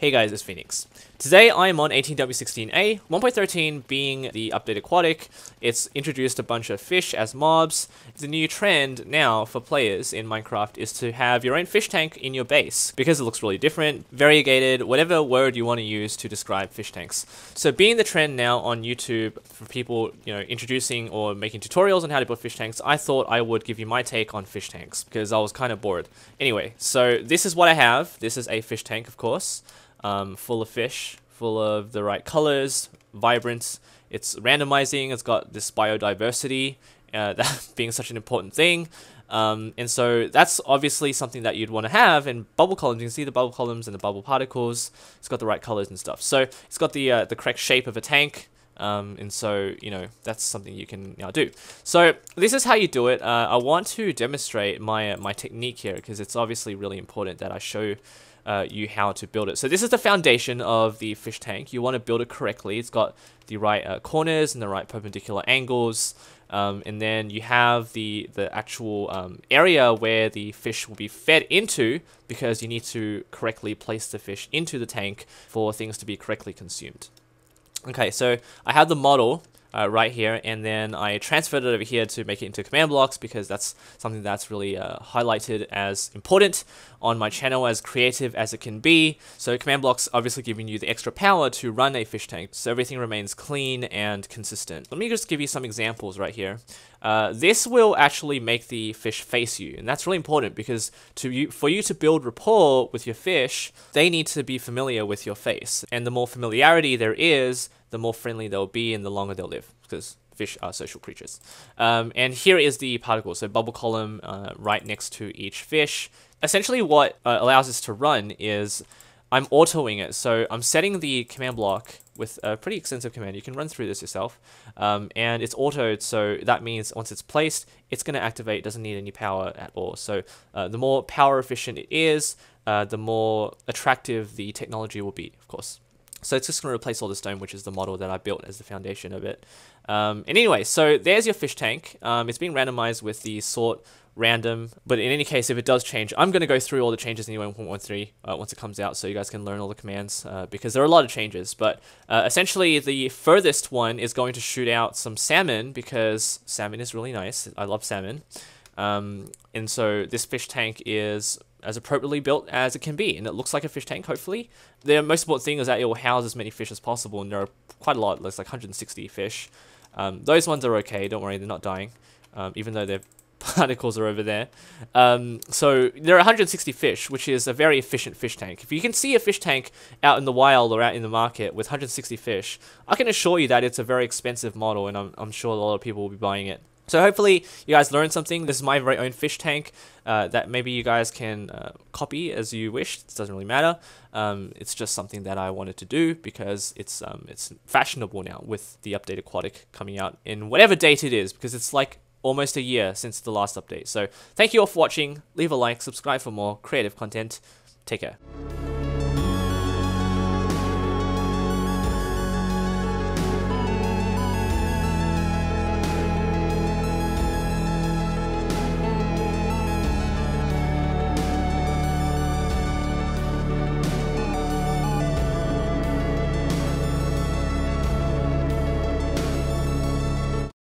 Hey guys, it's Phoenix. Today I am on 18W16A, 1.13 being the updated aquatic. It's introduced a bunch of fish as mobs. The new trend now for players in Minecraft is to have your own fish tank in your base because it looks really different, variegated, whatever word you want to use to describe fish tanks. So being the trend now on YouTube for people, introducing or making tutorials on how to build fish tanks, I thought I would give you my take on fish tanks because I was kind of bored. Anyway, so this is what I have. This is a fish tank, of course. Full of fish, full of the right colors, vibrant. It's randomizing. It's got this biodiversity, that being such an important thing. And so that's obviously something that you'd want to have in bubble columns. You can see the bubble columns and the bubble particles. It's got the right colors and stuff. So it's got the correct shape of a tank. And so, that's something you can now do. So this is how you do it. I want to demonstrate my technique here because it's obviously really important that I show you how to build it. So this is the foundation of the fish tank. You want to build it correctly. It's got the right corners and the right perpendicular angles. And then you have the actual area where the fish will be fed into, because you need to correctly place the fish into the tank for things to be correctly consumed. Okay, so I have the model right here, and then I transferred it over here to make it into command blocks because that's something that's really highlighted as important on my channel, as creative as it can be. So command blocks obviously giving you the extra power to run a fish tank, so everything remains clean and consistent. Let me just give you some examples right here. This will actually make the fish face you, and that's really important because for you to build rapport with your fish, they need to be familiar with your face, and the more familiarity there is, the more friendly they'll be and the longer they'll live, because fish are social creatures. And here is the particle, so bubble column right next to each fish. Essentially what allows this to run is I'm autoing it, so I'm setting the command block with a pretty extensive command. You can run through this yourself, and it's autoed, so that means once it's placed, it's going to activate. It doesn't need any power at all. So the more power efficient it is, the more attractive the technology will be, of course. So it's just going to replace all the stone, which is the model that I built as the foundation of it. And anyway, so there's your fish tank. It's being randomized with the sort random, but in any case, if it does change, I'm going to go through all the changes anyway in 1.13 once it comes out, so you guys can learn all the commands because there are a lot of changes. But essentially, the furthest one is going to shoot out some salmon because salmon is really nice. I love salmon. And so this fish tank is as appropriately built as it can be, and it looks like a fish tank, hopefully. The most important thing is that it will house as many fish as possible, and there are quite a lot. There's like 160 fish. Those ones are okay, don't worry, they're not dying, even though their particles are over there. So there are 160 fish, which is a very efficient fish tank. If you can see a fish tank out in the wild or out in the market with 160 fish, I can assure you that it's a very expensive model, and I'm sure a lot of people will be buying it. So hopefully you guys learned something. This is my very own fish tank that maybe you guys can copy as you wish. It doesn't really matter. It's just something that I wanted to do because it's fashionable now with the update aquatic coming out in whatever date it is, because it's like almost a year since the last update. So thank you all for watching. Leave a like, subscribe for more creative content. Take care.